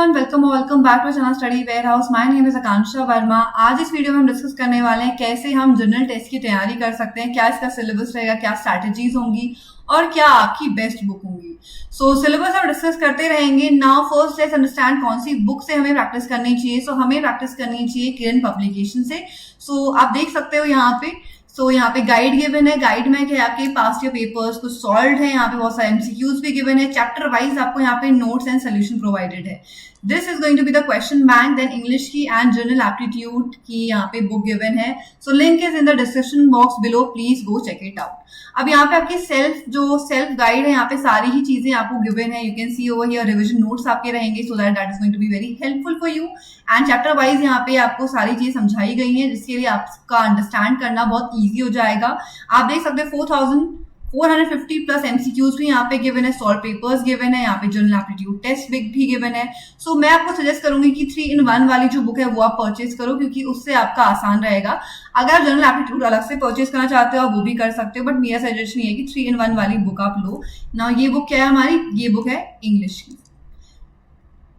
Everyone, welcome back to channel study warehouse. My name is Akanksha Verma. आज इस video में हम डिस्कस करने वाले हैं कैसे हम जनरल टेस्ट की तैयारी कर सकते हैं, क्या इसका सिलेबस रहेगा, क्या स्ट्रैटेजीज होंगी और क्या आपकी बेस्ट बुक होंगी। सो सिलेबस हम डिस्कस करते रहेंगे। नाउ फर्स्ट लेट्स अंडरस्टैंड कौन सी बुक से हमें प्रैक्टिस करनी चाहिए। सो हमें प्रैक्टिस करनी चाहिए किरण पब्लिकेशन से। सो आप देख सकते हो यहाँ पे यहाँ पे गाइड गिवन है। गाइड में क्या आपके पास्ट ईयर पेपर्स कुछ सॉल्व है, यहाँ पे बहुत सारे एमसीक्यूज भी गिवन है। चैप्टर वाइज आपको यहाँ पे नोट्स एंड सोल्यूशन प्रोवाइडेड है। This is going to be the question bank. Then English की एंड जनरल एप्टीट्यूड की यहाँ पे बुक गिवन है। So link is in the description box below, please go check it out. अब यहाँ पे आपकी सेल्फ गाइड है, यहाँ पे सारी ही चीजें आपको गिवन है। You can see over here revision notes आपके रहेंगे, so that is going to be very helpful for you. And chapter wise यहाँ पे आपको सारी चीजें समझाई गई हैं, जिसके लिए आपका अंडरस्टैंड करना बहुत ईजी हो जाएगा। आप देख सकते हैं 4450 प्लस एमसीक्यूज भी यहाँ पे गिवन है, सॉल्व पेपर्स गिवन है, यहाँ पे जनरल एप्टीट्यूड टेस्ट भी गिवन है। सो मैं आपको सजेस्ट करूंगी कि 3-in-1 वाली जो बुक है वो आप परचेज करो, क्योंकि उससे आपका आसान रहेगा। अगर आप जनरल एप्टीट्यूड अलग से परचेज करना चाहते हो आप वो भी कर सकते हो, बट मेरा सजेशन ये है कि 3-in-1 वाली बुक आप लो ना। ये बुक क्या है हमारी, ये बुक है इंग्लिश की।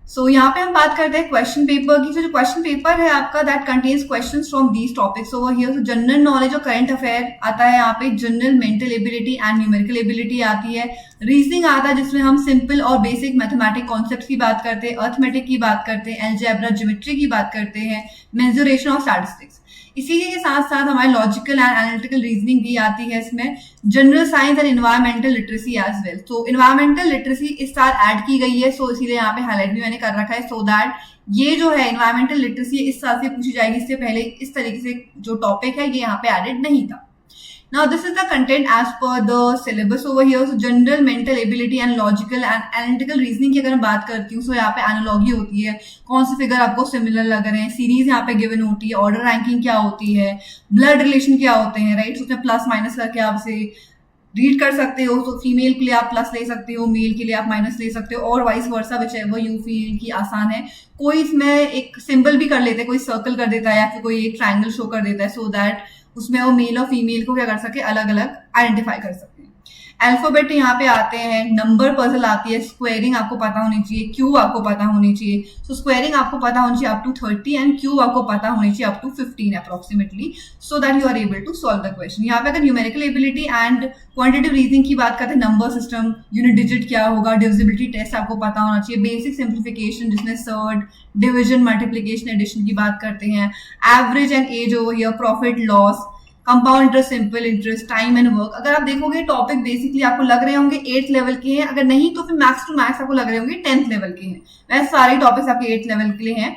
सो यहाँ पे हम बात करते हैं क्वेश्चन पेपर की। जो क्वेश्चन पेपर है आपका that contains questions from these topics over here. So general knowledge और करंट अफेयर आता है, यहाँ पे general mental ability and numerical ability आती है। रीजनिंग आता है जिसमें हम सिंपल और बेसिक मैथमेटिक कॉन्सेप्ट की बात करते हैं, अर्थमेटिक की बात करते हैं, अलजेब्रा ज्योमेट्री की बात करते हैं, मेजरेशन और स्टैटिस्टिक्स। इसी के साथ साथ हमारे लॉजिकल एंड एनालिटिकल रीजनिंग भी आती है इसमें। General science and environmental literacy as well. तो एनवायरमेंटल लिटरेसी इस साल ऐड की गई है, सो इसीलिए यहाँ पे हाईलाइट भी मैंने कर रखा है, सो दैट ये जो है एनवायरमेंटल लिटरेसी इस साल से पूछी जाएगी। इससे पहले इस तरीके से जो टॉपिक है ये यहाँ पे एडेड नहीं था। Now this is the content as per the syllabus over here. So general mental ability and logical and analytical reasoning की अगर मैं बात करती हूँ, so यहाँ पे एनालॉजी होती है, कौन से फिगर आपको सिमिलर लग रहे हैं, सीरीज यहाँ पे गिवन होती है, ऑर्डर रैंकिंग क्या होती है, ब्लड रिलेशन क्या होते हैं, राइट। उसमें प्लस माइनस करके आप उसे रीड कर सकते हो। तो फीमेल के लिए आप प्लस ले सकते हो, मेल के लिए आप माइनस ले सकते हो, और vice versa which ever you feel की आसान है। कोई इसमें एक सिंबल भी कर लेते हैं, कोई सर्कल कर देता है या फिर कोई एक ट्राइंगल शो कर देता है, सो दैट उसमें वो मेल और फीमेल को क्या कर सके, अलग अलग आइडेंटिफाई कर सकते हैं। अल्फाबेट यहाँ पे आते हैं, नंबर पजल आती है, स्क्वायरिंग आपको पता होनी चाहिए, क्यूब आपको पता होनी चाहिए। सो स्क्वायरिंग आपको पता होनी चाहिए अप टू 30 एंड क्यूब आपको पता होनी चाहिए up to 15 approximately, so that you are able to solve the question. यहाँ पे अगर numerical ability and quantitative reasoning की बात करते हैं, नंबर सिस्टम, यूनिट डिजिट क्या होगा, डिविजिबिलिटी टेस्ट आपको पता होना चाहिए, बेसिक सिंप्लीफिकेशन जिसमें सर्ड, डिविजन, मल्टीप्लिकेशन, एडिशन की बात करते हैं, average and age over here, profit loss, compound interest, simple interest, time and work. अगर आप देखोगे टॉपिक बेसिकली आपको लग रहे होंगे 8th लेवल के हैं, अगर नहीं तो फिर मैथ्स टू मैथ्स आपको लग रहे होंगे 10th लेवल के हैं। वैसे सारे टॉपिक्स आपके 8th लेवल के लिए हैं।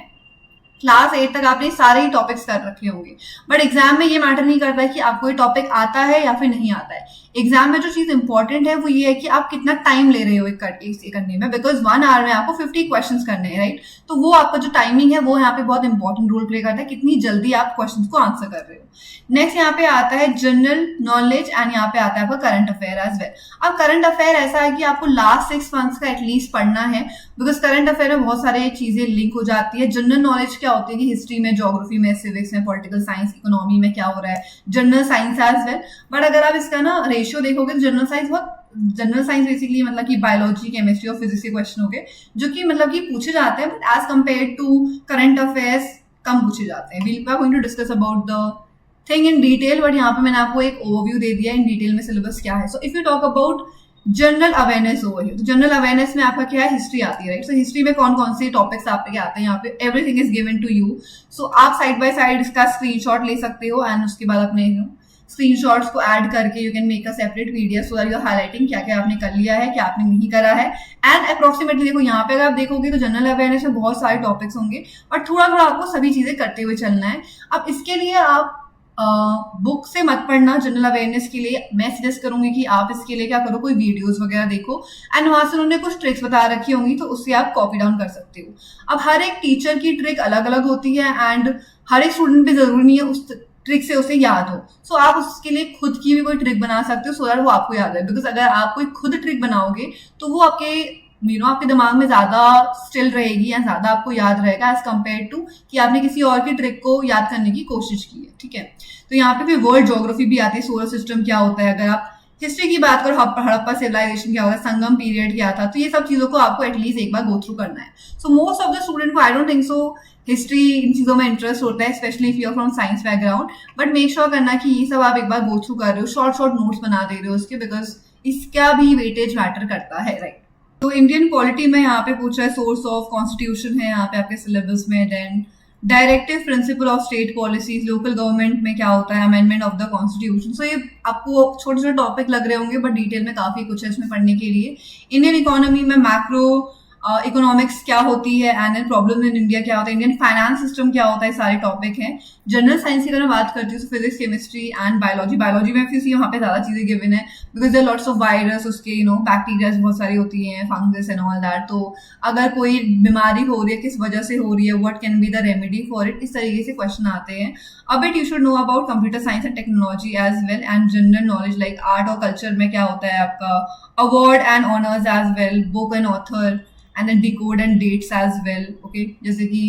क्लास 8 तक आपने सारे ही टॉपिक्स कर रखे होंगे, बट एग्जाम में ये मैटर नहीं करता है कि आपको ये टॉपिक आता है या फिर नहीं आता है। एग्जाम में जो चीज इंपॉर्टेंट है वो ये है कि आप कितना टाइम ले रहे हो इसे करने में, बिकॉज 1 आवर में आपको 50 क्वेश्चंस करने हैं, राइट। तो वो आपका जो टाइमिंग है वो यहाँ पे बहुत इंपॉर्टेंट रोल प्ले करता है, कितनी जल्दी आप क्वेश्चंस को आंसर कर रहे हो। नेक्स्ट यहाँ पे आता है जनरल नॉलेज एंड यहाँ पे आता है आपका करंट अफेयर एज वेल। अब करंट अफेयर ऐसा है कि आपको लास्ट 6 मंथ्स का एटलीस्ट पढ़ना है, बिकॉज करंट अफेयर में बहुत सारी चीजें लिंक हो जाती है। जनरल नॉलेज क्या होती है कि हिस्ट्री में, ज्योग्राफी में, सिविक्स में, पॉलिटिकल साइंस, इकोनॉमी में क्या हो रहा है, general science as well. But अगर आप इसका ना रेशियो देखोगे तो जनरल साइंस बेसिकली मतलब कि बायोलॉजी, केमिस्ट्री और फिजिक्स के क्वेश्चन हो गए, जो कि मतलब कि पूछे जाते हैं, but as compare to current affairs कम पूछे जाते हैं। We are going to discuss about the thing in detail, but यहाँ पे मैंने आपको एक ओवरव्यू दे दिया इन डिटेल में सिलेबस क्या है। So if you talk about general awareness over here, तो जनरल अवेयरनेस में आपका क्या है, हिस्ट्री आती है, राइट। सो हिस्ट्री में कौन कौन से टॉपिक्स आपके आते हैं, यहाँ पे everything is given to you. So आप साइड बाय साइड इसका स्क्रीनशॉट ले सकते हो एंड उसके बाद अपने स्क्रीनशॉट्स को ऐड करके you can make a separate video, so that you are highlighting क्या क्या आपने कर लिया है, क्या आपने नहीं करा है। एंड अप्रोक्सीमेटली देखो यहाँ पे अगर आप देखोगे तो जनरल अवेयरनेस में बहुत सारे टॉपिक्स होंगे, और थोड़ा थोड़ा आपको सभी चीजें करते हुए चलना है। अब इसके लिए आप बुक से मत पढ़ना। जनरल अवेयरनेस के लिए मैं सजेस्ट करूंगी कि आप इसके लिए क्या करो, कोई वीडियोस वगैरह देखो, एंड वहां से उन्होंने कुछ ट्रिक्स बता रखी होंगी, तो उससे आप कॉपी डाउन कर सकते हो। अब हर एक टीचर की ट्रिक अलग अलग होती है, एंड हर एक स्टूडेंट पे जरूरी नहीं है उस ट्रिक से उसे याद हो। सो आप उसके लिए खुद की भी कोई ट्रिक बना सकते हो, सो दैट वो आपको याद है। बिकॉज अगर आप कोई खुद ट्रिक बनाओगे तो वो आपके आपके दिमाग में ज्यादा स्टिल रहेगी या ज्यादा आपको याद रहेगा एज कम्पेयर टू कि आपने किसी और की ट्रिक को याद करने की कोशिश की है, ठीक है। तो यहाँ पे फिर वर्ल्ड ज्योग्राफी भी आती है, सोलर सिस्टम क्या होता है। अगर आप हिस्ट्री की बात करो, हड़प्पा सिविलाइजेशन क्या होगा, संगम पीरियड क्या था, तो ये सब चीजों को आपको एटलीस्ट एक बार गो थ्रू करना है. So most of the student को, I don't think so history इन चीजों में इंटरेस्ट होता है, specially if you are from science background, but make sure करना कि ये सब आप एक बार गो थ्रू कर रहे हो, शॉर्ट शॉर्ट नोट्स बना दे रहे हो उसके, बिकॉज इसका भी वेटेज मैटर करता है, राइट. तो इंडियन पॉलिटी में यहाँ पे पूछ रहा है, सोर्स ऑफ कॉन्स्टिट्यूशन है यहाँ पे आपके सिलेबस में, then directive principle of state policies, local government में क्या होता है, amendment of the constitution. So ये आपको छोटे छोटे टॉपिक लग रहे होंगे, बट डिटेल में काफी कुछ है इसमें पढ़ने के लिए. इंडियन इकोनॉमी में मैक्रो इकोनॉमिक्स क्या होती है, एनुअल प्रॉब्लम इन इंडिया क्या होता है, इंडियन फाइनेंस सिस्टम क्या होता है, सारे टॉपिक हैं. जनरल साइंस की अगर मैं बात करती हूँ, physics, chemistry and biology. Biology में फिर यहाँ पे ज्यादा चीजें गिवन है, because there lots of virus, उसके बैक्टीरिया बहुत सारी होती हैं, फंगस एंड ऑल दैट. तो अगर कोई बीमारी हो रही है, किस वजह से हो रही है, what can be the remedy for it, इस तरीके से क्वेश्चन आते हैं. अब it you should know about computer science and technology as well, and general knowledge like art और कल्चर में क्या होता है आपका, award and honours as well, book and author and then decode and dates as well. Okay, जैसे कि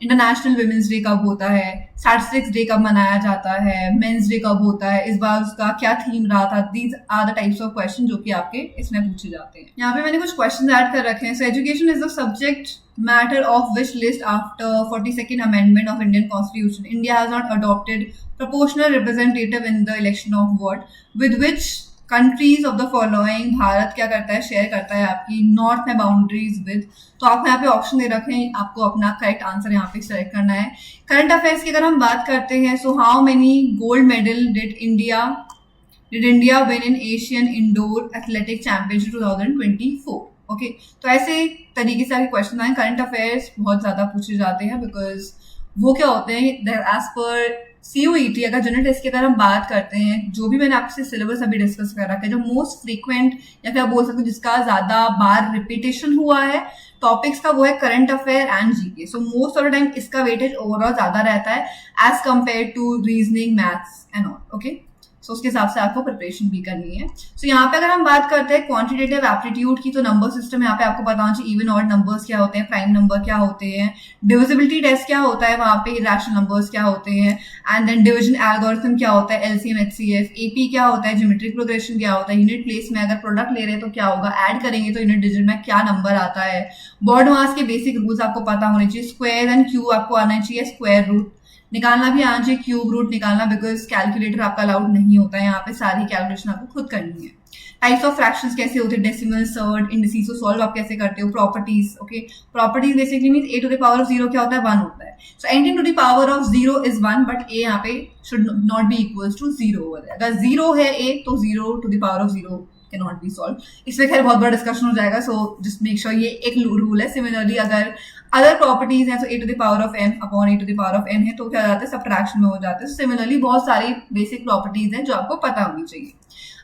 international women's day कब होता है, स्टैटिस्टिक्स डे कब मनाया जाता है, मेंस डे कब होता है, इस बार उसका क्या थीम रहा था. These are the types of question जो कि आपके इसमें पूछे जाते हैं. यहाँ पे मैंने कुछ क्वेश्चन ऐड कर रखे हैं. So education is the subject matter of which list after 42nd amendment of Indian Constitution India has not adopted proportional representative in the election of what, with which countries of the following Bharat क्या करता है, share करता है आपकी north में boundaries with. तो आपको यहाँ पे ऑप्शन दे रखे हैं, आपको अपना करेक्ट आंसर यहाँ पे सेलेक्ट करना है. करंट अफेयर्स की अगर हम बात करते हैं, so how many gold medal did India win in Asian indoor athletic championship 2024. Okay, तो ऐसे तरीके से आपके क्वेश्चन आए. करंट अफेयर्स बहुत ज्यादा पूछे जाते हैं, बिकॉज वो क्या होते हैं, एज पर CUET अगर जनरल टेस्ट की अगर हम बात करते हैं, जो भी मैंने आपसे सिलेबस अभी डिस्कस कर रखा है, जो मोस्ट फ्रीक्वेंट या फिर आप बोल सकते हो जिसका ज्यादा बार रिपीटेशन हुआ है टॉपिक्स का, वो है current affair and GK. So most of the time इसका वेटेज ओवरऑल ज्यादा रहता है as compare to reasoning, maths and all. Okay, so उसके हिसाब से आपको प्रिपरेशन भी करनी है. सो यहाँ पे अगर हम बात करते हैं क्वांटिटेटिव एप्टीट्यूड की, तो नंबर सिस्टम यहाँ पे आपको पता होना चाहिए, इवन ऑड नंबर्स क्या होते हैं, प्राइम नंबर क्या होते हैं, डिविजिबिलिटी टेस्ट क्या होता है, वहाँ पे इरेशनल नंबर्स क्या होते हैं, एंड देन डिवीजन एल्गोरिथम क्या होता है, LCM HCF, AP क्या होता है, ज्योमेट्रिक प्रोग्रेशन क्या होता है, यूनिट प्लेस में अगर प्रोडक्ट ले रहे हैं तो क्या होगा, ऐड करेंगे तो यूनिट डिजिट में क्या नंबर आता है, बॉर्ड मास के बेसिक रूल्स आपको पता होने चाहिए, स्क्वायर एंड क्यूब आपको आना चाहिए, स्क्वायर रूट निकालना भी आना चाहिए, क्यूब रूट निकालना, बिकॉज कैलकुलेटर आपका अलाउड नहीं होता है, यहाँ पे सारी कैलकुलेशन आपको खुद करनी है. टाइप्स ऑफ फ्रैक्शंस कैसे होते हैं, डेसिमल, सर्ड, इंडिसेस को सॉल्व आप कैसे करते हो, properties. Okay, properties basically means a to the power of 0 क्या होता है, 1 होता है. So anything to the power of 0 is 1, but a यहाँ पे should not be equals to 0 over there. अगर 0 है a, तो 0 to the power of 0 can not be solve. इसमें खैर बहुत बड़ा डिस्कशन हो जाएगा, सो जस्ट मेक श्योर ये एक रूल है. सिमिलरली अगर अदर प्रॉपर्टीज हैं, तो a to the power of n upon a to the power of n है, तो क्या जाता है, सब्ट्रैक्शन में हो जाता है. सिमिलरली बहुत सारी बेसिक प्रॉपर्टीज हैं जो आपको पता होनी चाहिए.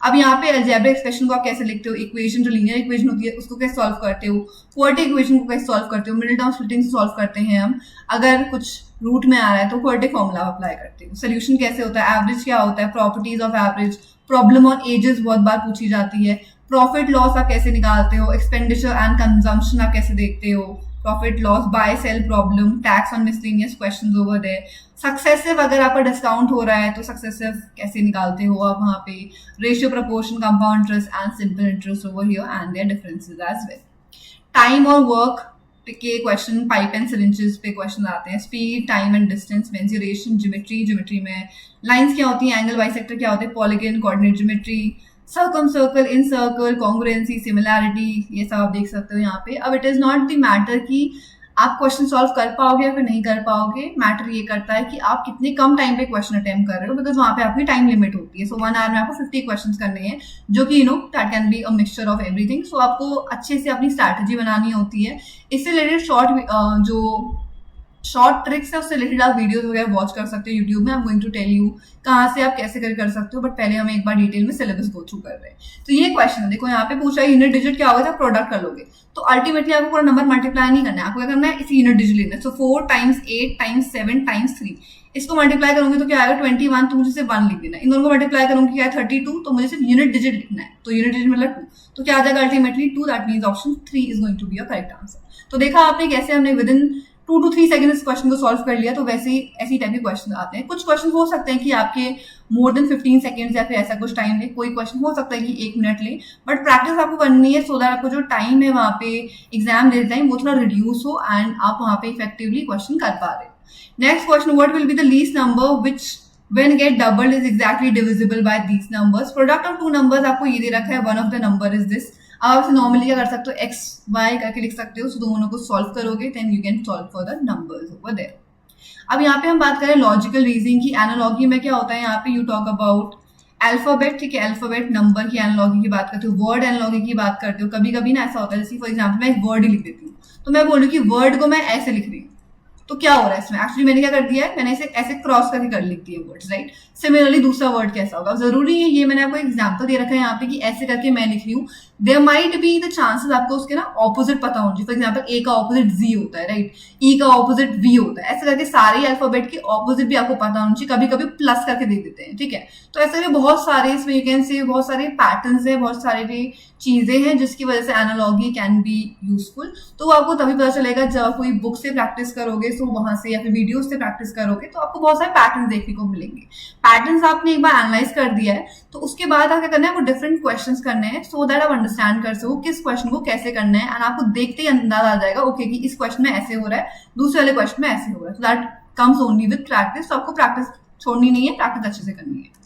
अब यहाँ पे अलजेब्रिक एक्सप्रेशन को आप कैसे लिखते हो, इक्वेशन जो लीनियर इक्वेशन होती है उसको कैसे सॉल्व करते हो, क्वाड्रेटिक इक्वेशन को कैसे सॉल्व करते हो, मिडिल टर्म स्प्लिटिंग से सॉल्व करते हैं हम. अगर कुछ रूट में आ रहा है तो क्वाड्रेटिक फॉर्मूला अप्लाई करते हो. सोल्यूशन कैसे होता है, एवरेज क्या होता है, properties of average, problem on edges बहुत बार पूछी जाती है, प्रॉफिट लॉस आप कैसे निकालते हो, एक्सपेंडिचर एंड कंजम्पशन आप कैसे देखते हो, profit loss, buy sell problem, tax on miscellaneous questions over there. Successive अगर आपका डिस्काउंट हो रहा है तो सक्सेसिव कैसे निकालते हो आप, वहाँ पे ratio, proportion, compound interest and simple interest over here and there differences as well. Time और वर्क के क्वेश्चन, पाइप एंड सिरिंजेस पे क्वेश्चन आते हैं, speed, time and distance, mensuration, geometry में लाइंस क्या होती हैं, एंगल बाइसेक्टर क्या होते हैं, polygon, coordinate geometry, circumcircle, incircle, congruency, similarity, ये सब आप देख सकते हो यहाँ पे. अब it is not the matter कि आप क्वेश्चन सॉल्व कर पाओगे या फिर नहीं कर पाओगे, मैटर ये करता है कि आप कितने कम टाइम पे क्वेश्चन अटेम्प्ट कर रहे हो, बिकॉज वहाँ पे आपकी टाइम लिमिट होती है. सो 1 आवर में आपको 50 क्वेश्चन करने हैं, जो कि that can be a mixture of everything. So आपको अच्छे से अपनी स्ट्रैटेजी बनानी होती है. इससे रिलेटेड शॉर्ट ट्रिक्स है, उससे रिलेटेड आप वीडियोस वगैरह वॉच कर सकते हो यूट्यूब में. I am going to tell you कहाँ से आप कैसे कर सकते हो, बट पहले हम एक बार डिटेल में सिलेबस गो थ्रू कर रहे हैं. तो ये क्वेश्चन है, देखो यहाँ पे पूछा है यूनिट डिजिट क्या होगा जब प्रोडक्ट कर लोगे, तो अल्टीमेटली आपको पूरा नंबर मल्टीप्लाई नहीं करना है, आपको क्या करना है, इसी यूनिट डिजिट लेना है. सो 4 टाइम्स 8 टाइम्स 7 टाइम्स 3, इसको मल्टीप्लाई करूंगी तो क्या आएगा 21, तो मुझे सिर्फ 1 लिख देना है. इन दोनों को मल्टीप्लाई करूंगी क्या है 32, तो मुझे सिर्फ यूनिट डिजिट लिखना है, तो यूनिट डिजिट मतलब 2, तो क्या आ जाएगा ultimately 2. That means option 3 is going to be your correct answer. तो देखा आपने कैसे हमने विद इन 2 to 3 सेकंड इस क्वेश्चन को सॉल्व कर लिया, तो वैसे ही ऐसी टाइप के क्वेश्चन आते हैं। कुछ क्वेश्चन हो सकते हैं कि आपके मोर देन 15 सेकंड्स या फिर ऐसा कुछ टाइम ले, कोई क्वेश्चन हो सकता है कि 1 मिनट ले, बट प्रैक्टिस आपको करनी है सो दैट आपको जो टाइम है वहाँ पे एग्जाम देते टाइम वो थोड़ा रिड्यूस हो एंड आप वहाँ पे इफेक्टिवली क्वेश्चन कर पा रहे हो। Next question, what will be the least number which when get doubled is exactly divisible by these numbers? Product of two numbers आपको ये दे रखा है, one of the number is this। आप नॉर्मली क्या कर सकते हो, एक्स वाई करके लिख सकते हो, so दोनों को सॉल्व करोगे then you can solve for the numbers over there. अब यहाँ पे हम बात करें लॉजिकल रीजनिंग की। एनालॉजी में क्या होता है, यहाँ पे यू टॉक अबाउट अल्फाबेट, ठीक है, अल्फाबेट नंबर की एनालॉजी की बात करते हो, वर्ड एनालॉजी की बात करते हो। कभी कभी ना ऐसा होता है, जैसे फॉर एग्जाम्पल मैं एक वर्ड ही लिख देती हूँ, तो मैं बोल रही हूँ कि वर्ड को मैं ऐसे लिख रही हूँ, तो क्या हो रहा है इसमें, एक्चुअली मैंने क्या कर दिया है, मैंने इसे ऐसे क्रॉस करके कर लिख दिए वर्ड्स, राइट। सिमिलरली दूसरा वर्ड कैसा होगा, जरूरी है, ये मैंने आपको एग्जांपल दे रखा है यहाँ पे कि ऐसे करके मैं लिख रही हूँ। There might be the chances आपको उसके ना ऑपोजिट पता होंगे। फॉर एग्जांपल ए का ऑपोजिट जी होता है, राइट, ई का ऑपोजिट वी होता है, ऐसे करके सारे अल्फाबेट के ऑपोजिट भी आपको पता होना चाहिए। कभी कभी प्लस करके दे देते हैं, ठीक है। तो ऐसे करके बहुत सारे इसमें यू कैन से बहुत सारे पैटर्न्स है, बहुत सारे चीजें हैं जिसकी वजह से एनालॉजी कैन बी यूजफुल। तो आपको तभी पता चलेगा जब आप कोई बुक से प्रैक्टिस करोगे, तो वहां से या फिर वीडियो से प्रैक्टिस करोगे, तो आपको बहुत सारे पैटर्न देखने को मिलेंगे। पैटर्न्स आपने एक बार एनालाइज कर दिया है, तो उसके बाद आप क्या करना है, वो डिफरेंट क्वेश्चंस करने हैं सो दैट आप अंडरस्टैंड कर सको किस क्वेश्चन को कैसे करना है, एंड आपको देखते ही अंदाज आ जाएगा ओके कि इस क्वेश्चन में ऐसे हो रहा है, दूसरे वाले क्वेश्चन में ऐसे हो रहा है। So that comes only with practice. तो आपको प्रैक्टिस छोड़नी नहीं है, प्रैक्टिस अच्छे से करनी है।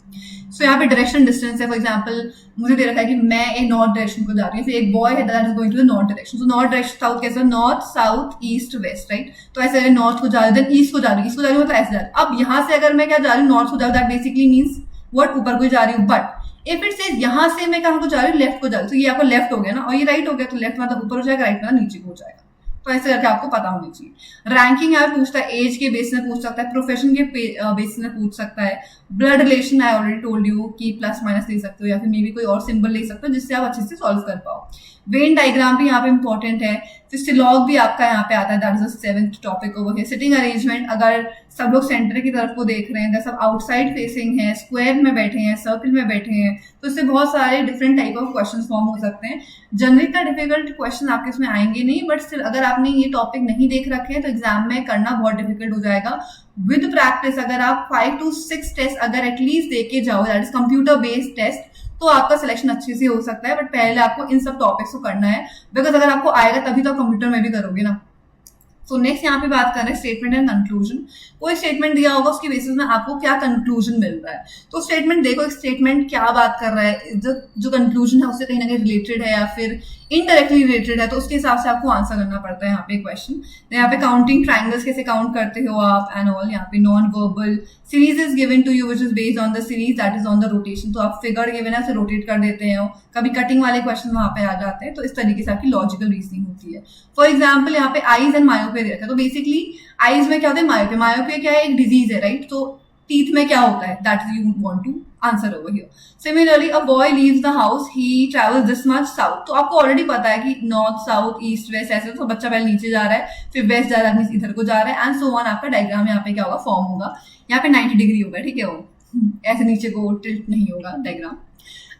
सो यहाँ पे डायरेक्शन डिस्टेंस है, फॉर एग्जांपल मुझे दे रखा है कि मैं एक नॉर्थ डायरेक्शन को जा रही हूँ, फिर एक बॉय है that is going to the north direction. तो नॉर्थ डायरेक्शन साउथ कैसे, north south east west, right. तो ऐसे अगर नॉर्थ को जा रही हूँ, देन ईस्ट को जा रही हूँ, ईस्ट को जा रही हूँ, मतलब ऐसे जा रही हूँ। अब यहाँ से अगर मैं क्या जा रही हूँ, नॉर्थ को जा रही हूँ, दैट बेसिकली मीन्स वर्ड ऊपर को जा रही हूँ। बट इफ इट सेज यहाँ से मैं कहाँ को जा रही हूँ, लेफ्ट को जा रही हूँ, तो ये आपको लेफ्ट हो गया ना, और ये राइट हो गया, तो लेफ्ट मतलब ऊपर हो जाएगा, राइट मतलब नीचे को हो जाएगा। तो ऐसे करके आपको पता होनी चाहिए। रैंकिंग यहाँ पूछता है, एज के बेस में पूछ सकता है, प्रोफेशन के बेस में पूछ सकता है, blood relation I already told you कि प्लस माइनस ले सकते हो, या फिर मे बी कोई और सिंबल ले सकते हो जिससे आप अच्छे से सॉल्व कर पाओ। वेन डायग्राम भी यहाँ पे इंपॉर्टेंट है। फिर सिलॉग भी आपका यहाँ पे आता है, that is the 7th topic over here. Sitting arrangement, अगर सब लोग सेंटर की तरफ को देख रहे हैं, अगर सब आउटसाइड फेसिंग है, स्क्वायर में बैठे हैं, सर्कल में बैठे हैं, तो इससे बहुत सारे different type of question form हो सकते हैं। जनरली का डिफिकल्ट क्वेश्चन आपके इसमें आएंगे नहीं, बट स्टिल अगर आपने ये टॉपिक नहीं देख रखे हैं तो एग्जाम में करना बहुत डिफिकल्ट हो जाएगा। विद प्रैक्टिस अगर आप 5 to 6 टेस्ट अगर एटलीस्ट देके जाओ, that is computer based test, तो आपका सिलेक्शन अच्छे से हो सकता है। बट पहले आपको इन सब टॉपिक्स को करना है, बिकॉज अगर आपको आएगा तभी तो आप कंप्यूटर में भी करोगे ना। सो नेक्स्ट यहाँ पे बात कर रहे हैं स्टेटमेंट एंड कंक्लूजन। कोई स्टेटमेंट दिया होगा, उसके बेसिस में आपको क्या कंक्लूजन मिल रहा है। तो स्टेटमेंट देखो, एक स्टेटमेंट क्या बात कर रहा है, जो कंक्लूजन है उससे कहीं ना कहीं रिलेटेड है या फिर इनडायरेक्टली रिलेटेड है, तो उसके हिसाब से आपको आंसर करना पड़ता है यहाँ पे क्वेश्चन। यहाँ पे काउंटिंग ट्राइंगल्स कैसे काउंट करते हो आप एंड ऑल। यहाँ पे non verbal series is given to you which is based on the series that is on the rotation. तो आप फिगर गिवन है, रोटेट कर देते हैं, कभी कटिंग वाले क्वेश्चन वहां पे आ जाते हैं। तो इस तरीके से आपकी लॉजिकल रीजनिंग होती है। फॉर एग्जाम्पल यहाँ पे आईज एंड मायोपिया देखा, तो बेसिकली आईज में क्या होता है, मायोपिया। मायोपिया क्या है, एक डिजीज है, राइट। तो टीथ में क्या होता है, that you want to answer over here. Similarly a boy leaves the house, he travels this much south. तो आपको ऑलरेडी पता है कि नॉर्थ साउथ ईस्ट वेस्ट ऐसे, तो बच्चा पहले नीचे जा रहा है, फिर वेस्ट जा रहा है, इधर को जा रहा है, एंड सो ऑन। आपका डायग्राम यहाँ पे क्या होगा, फॉर्म होगा। यहाँ पे 90 डिग्री होगा, ठीक है, वो ऐसे नीचे को टिल्ट नहीं होगा diagram.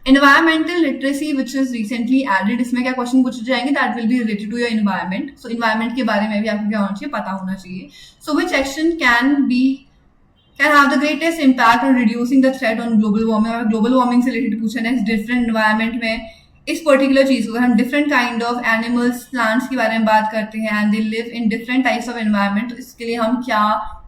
Environmental literacy which is recently added, इसमें क्या क्वेश्चन पूछे जाएंगे, that will be related to your environment. So environment के बारे में भी आपको क्या होना चाहिए, पता होना चाहिए। So which action can have the greatest impact on reducing the threat on global warming। और global warming से related पूछा है, different environment में इस पर्टिकुलर चीज को हम different kind of animals plants के बारे में बात करते हैं, and they live in different types of environment. तो इसके लिए हम क्या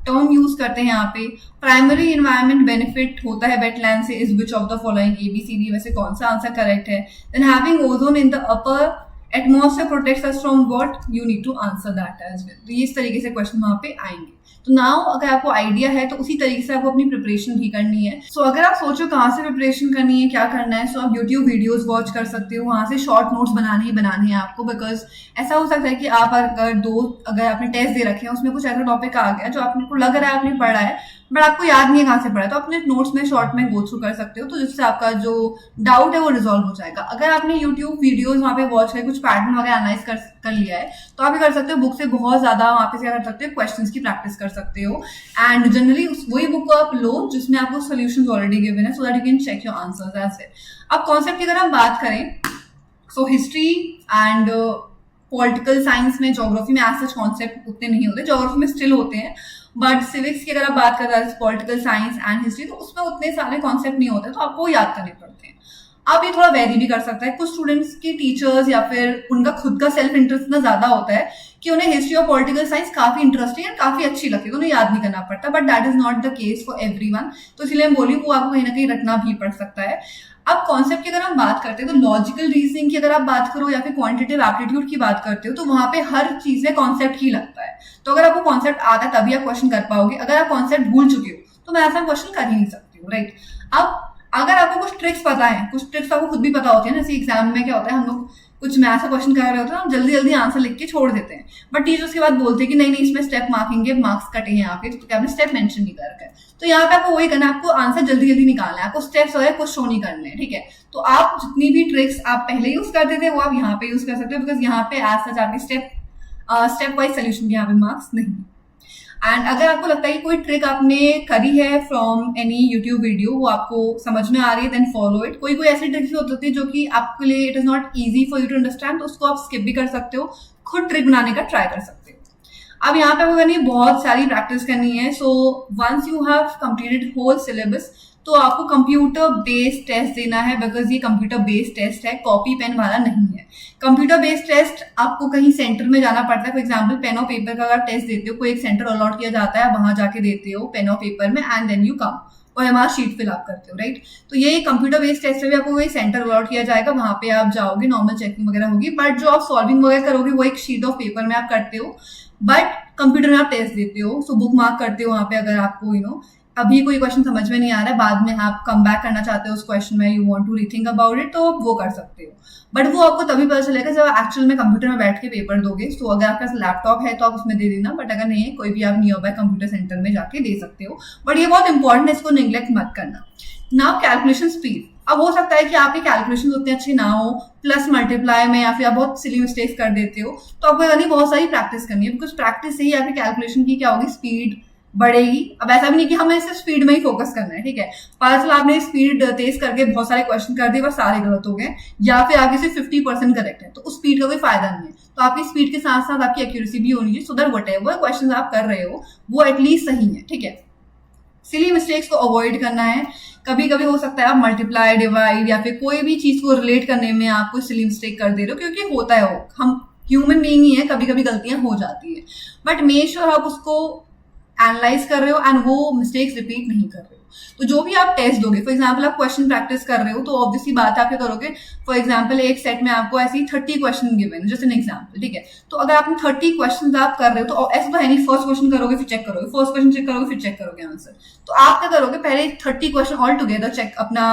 टर्म यूज करते हैं यहाँ पे। प्राइमरी एनवायरमेंट बेनिफिट होता है वेटलैंड से, is which of the following ABCD, वैसे कौन सा आंसर करेक्ट है। Then having ozone in the upper atmosphere protects us from what, you need to answer that as well. तो इस तरीके से क्वेश्चन वहां पे आएंगे। तो नाउ अगर आपको आइडिया है तो उसी तरीके से आपको अपनी प्रिपरेशन भी करनी है। सो अगर आप सोचो कहाँ से प्रिपरेशन करनी है, क्या करना है, सो आप यूट्यूब वीडियोस वॉच कर सकते हो, वहां से शॉर्ट नोट्स बनाने ही बनाने हैं आपको। बिकॉज ऐसा हो सकता है कि आप अगर आपने टेस्ट दे रखे हैं, उसमें कुछ ऐसा टॉपिक आ गया जो आपको लग रहा है आपने पढ़ा है, बट आपको याद नहीं है कहाँ से पढ़ा है, तो अपने नोट्स में शॉर्ट में गो थ्रू कर सकते हो, तो जिससे आपका जो डाउट है वो रिजॉल्व हो जाएगा। अगर आपने यूट्यूब वीडियोस वहाँ पे वॉच करके कुछ पैटर्न वगैरह एनालाइज कर लिया है, तो आप ये कर सकते हो, बुक से बहुत ज्यादा वहाँ पे क्या कर सकते हो, क्वेश्चंस की प्रैक्टिस कर सकते हो। एंड जनरली वही बुक को आप लो जिसमें आपको सोल्यूशंस ऑलरेडी गिवन है, so that you can check your answers as well. अब कॉन्सेप्ट की अगर हम बात करें, so history and political science में, ज्योग्राफी में ऐसे कॉन्सेप्ट उतने नहीं होते, ज्योग्राफी में स्टिल होते हैं, बट सिविक्स की अगर आप बात कर रहे हैं, पॉलिटिकल साइंस एंड हिस्ट्री, तो उसमें उतने सारे कॉन्सेप्ट नहीं होते, तो आपको याद करने पड़ते हैं। अब ये थोड़ा वेरी भी कर सकता है, कुछ स्टूडेंट्स के टीचर्स या फिर उनका खुद का सेल्फ इंटरेस्ट इतना ज्यादा होता है कि उन्हें हिस्ट्री और पॉलिटिकल साइंस काफी इंटरेस्टिंग एंड काफी अच्छी लगती है, तो उन्हें याद नहीं करना पड़ता, but that is not the case for everyone. तो इसलिए मैं बोली वो आपको कहीं ना कहीं रखना भी पड़ सकता है। अब कॉन्सेप्ट की अगर हम बात करते हैं, तो लॉजिकल रीजनिंग की अगर आप बात करो या फिर क्वांटिटेटिव एप्टीट्यूड की बात करते हो, तो वहां पे हर चीज में कॉन्सेप्ट ही लगता है। तो अगर आपको कॉन्सेप्ट आता है तभी आप क्वेश्चन कर पाओगे, अगर आप कॉन्सेप्ट भूल चुके हो तो मैं ऐसा क्वेश्चन कर ही नहीं सकती हूँ, राइट। अब अगर आपको कुछ ट्रिक्स पता है, कुछ ट्रिक्स आपको खुद भी पता होती है ना, जैसे एग्जाम में क्या होता है, हम लोग कुछ मैथ्स का क्वेश्चन कर रहे होते हैं, हम जल्दी जल्दी आंसर लिख के छोड़ देते हैं, बट टीचर उसके बाद बोलते हैं कि नहीं नहीं इसमें स्टेप मार्किंग है, मार्क्स कटे हैं आपके, तो क्या आपने स्टेप मेंशन नहीं कर रखा है। तो यहाँ पे आपको वही करना है, आपको आंसर जल्दी जल्दी निकालना है, आपको स्टेप्स वगैरह कुछ शो नहीं करने हैं, ठीक है। तो आप जितनी भी ट्रिक्स आप पहले यूज करते थे वो आप यहाँ पे यूज कर सकते हो, बिकॉज यहाँ पे एज सच आपकी स्टेप वाइज सोल्यूशन के यहाँ पे मार्क्स नहीं। एंड अगर आपको लगता है कि कोई ट्रिक आपने करी है फ्रॉम एनी यूट्यूब वीडियो, वो आपको समझ में आ रही है, देन फॉलो इट। कोई कोई ऐसी ट्रिक्स भी होती है जो कि आपके लिए it is not easy for you to understand, तो उसको आप स्किप भी कर सकते हो, खुद ट्रिक बनाने का ट्राई कर सकते हो। अब यहाँ पे आपको करनी बहुत सारी प्रैक्टिस करनी है। So once you have completed whole syllabus, तो आपको कंप्यूटर बेस्ड टेस्ट देना है, बिकॉज ये कंप्यूटर बेस्ड टेस्ट है, कॉपी पेन वाला नहीं है। कंप्यूटर बेस्ड टेस्ट आपको कहीं सेंटर में जाना पड़ता है, फॉर एग्जांपल पेन और पेपर का अगर टेस्ट देते हो, कोई एक सेंटर अलॉट किया जाता है, वहां जाके देते हो पेन और पेपर में, एंड देन यू कम और हमारा शीट फिल आप करते हो, राइट। तो ये कंप्यूटर बेस्ड टेस्ट में भी आपको कोई सेंटर अलॉट किया जाएगा, वहां पे आप जाओगे, नॉर्मल चेकिंग वगैरह होगी, बट जो आप सॉल्विंग वगैरह करोगे वो एक शीट ऑफ पेपर में आप करते हो, बट कंप्यूटर में आप टेस्ट देते हो, सो बुक मार्क करते हो वहां पे। अगर आपको अभी कोई क्वेश्चन समझ में नहीं आ रहा है, बाद में आप कम बैक करना चाहते हो उस क्वेश्चन में, you want to rethink about it, तो वो कर सकते हो, बट वो आपको तभी पता चलेगा जब एक्चुअल में कंप्यूटर में बैठ के पेपर दोगे। तो अगर आपके पास लैपटॉप है तो आप उसमें दे देना, बट अगर नहीं है कोई भी आप नियर बाय कंप्यूटर सेंटर में जाके दे सकते हो। बट ये बहुत इंपॉर्टेंट है, इसको निग्लेक्ट मत करना। Now calculation speed. अब हो सकता है कि आपके कैलकुलेशन उतने अच्छे ना हो, प्लस मल्टीप्लाई में या फिर आप बहुत सिली मिस्टेक्स कर देते हो, तो आपको यानी बहुत सारी प्रैक्टिस करनी है, बिकॉज प्रैक्टिस से ही आपकी कैलकुलेशन की क्या होगी, स्पीड बढ़ेगी। अब ऐसा भी नहीं कि हमें सिर्फ स्पीड में ही फोकस करना है, ठीक है। पता चला आपने स्पीड तेज करके बहुत सारे क्वेश्चन कर दिए पर सारे गलत हो गए, या फिर आपके सिर्फ 50% करेक्ट है, तो उस स्पीड का कोई फायदा नहीं है। तो आपकी स्पीड के साथ साथ आपकी एक्यूरेसी भी होनी चाहिए, सो दैट व्हाटएवर क्वेश्चन आप कर रहे हो वो एटलीस्ट सही है, ठीक है। सिली मिस्टेक्स को अवॉइड करना है। कभी कभी हो सकता है आप मल्टीप्लाई, डिवाइड या फिर कोई भी चीज को रिलेट करने में आप कोई सिली मिस्टेक कर दे रहे हो, क्योंकि होता है, वो हम ह्यूमन बीइंग ही है, कभी कभी गलतियां हो जाती है, बट मेक श्योर आप उसको एनालाइज कर रहे हो एंड वो मिस्टेक्स रिपीट नहीं कर रहे हो। तो जो भी आप टेस्ट दोगे, फॉर एग्जांपल आप क्वेश्चन प्रैक्टिस कर रहे हो, तो ऑब्वियसली बात आप क्या करोगे, फॉर एग्जांपल एक सेट में आपको ऐसी 30 question given, just an example, ठीक है। तो अगर आपने 30 क्वेश्चन आप कर रहे हो, तो ऐसा तो है नहीं फर्स्ट क्वेश्चन करोगे फिर चेक करोगे, फर्स्ट क्वेश्चन चेक करोगे फिर चेक करोगे आंसर। तो आप क्या करोगे, पहले 30 क्वेश्चन ऑल टुगेदर चेक, अपना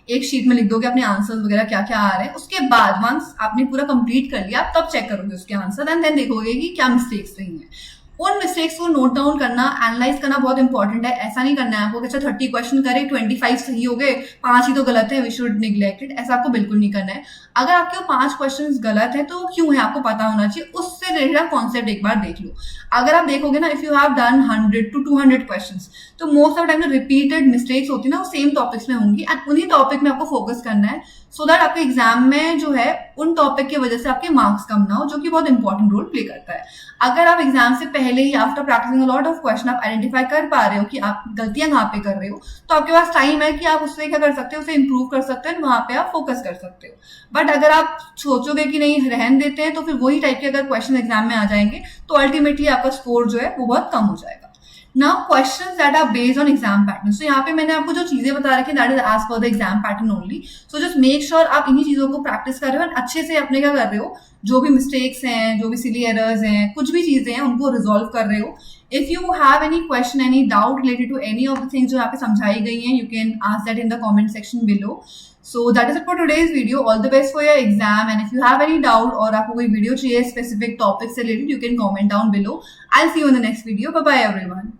एक शीट में लिख दोगे अपने आंसर्स वगैरह क्या क्या आ रहे हैं, उसके बाद वंस आपने पूरा कंप्लीट कर लिया तब चेक करोगे उसके आंसर, एंड देन देखोगे कि क्या मिस्टेक्स रही हैं। उन मिस्टेक्स को नोट डाउन करना, एनालाइज करना बहुत इंपॉर्टेंट है। ऐसा नहीं करना है आपको कि अच्छा 30 क्वेश्चन करे, 25 सही हो गए, 5 ही तो गलत है, वी शुड निग्लेक्ट इट, ऐसा आपको बिल्कुल नहीं करना है। अगर आपके 5 क्वेश्चन गलत है तो क्यों है आपको पता होना चाहिए, उससे रिलेटेड कॉन्सेप्ट एक बार देख लो। अगर आप देखोगे ना, if you have done 100 to 200 questions, तो most of time repeated mistakes होती है ना, वो सेम टॉपिक्स में होंगी, एंड उन्हीं टॉपिक में आपको फोकस करना है, सो दैट आपके एग्जाम में जो है उन टॉपिक की वजह से आपके मार्क्स कम ना हो, जो कि बहुत इंपॉर्टेंट रोल प्ले करता है। अगर आप एग्जाम से पहले ही after practicing a lot of question आप आइडेंटिफाई कर पा रहे हो कि आप गलतियां कहाँ पे कर रहे हो, तो आपके पास टाइम है कि आप उससे क्या कर सकते हो, उसे इंप्रूव कर सकते हैं, वहां पे आप फोकस कर सकते हो। बट अगर आप सोचोगे कि नहीं रहन देते हैं, तो फिर वही टाइप के अगर क्वेश्चन एग्जाम में आ जाएंगे तो अल्टीमेटली आपका स्कोर जो है वो बहुत कम हो जाएगा। Now questions that are based on exam pattern. So यहाँ पे मैंने आपको जो चीजें बता रखी that is as per the exam pattern only. So just make sure आप इन्हीं चीजों को प्रैक्टिस कर रहे हो, अच्छे से अपने क्या कर रहे हो, जो भी मिस्टेक्स हैं, जो भी सिली एरर्स हैं, कुछ भी चीजें हैं, उनको रिजॉल्व कर रहे हो। If you have any question, any doubt related to any of the things जो यहाँ पे समझाई गई हैं, you can ask that in the comment section below. So that is it for today's video. All the best for your exam, and if you have any doubt or आपको कोई video चाहिए specific topic से related, you can comment down below. I'll see you in the next video. Bye bye everyone.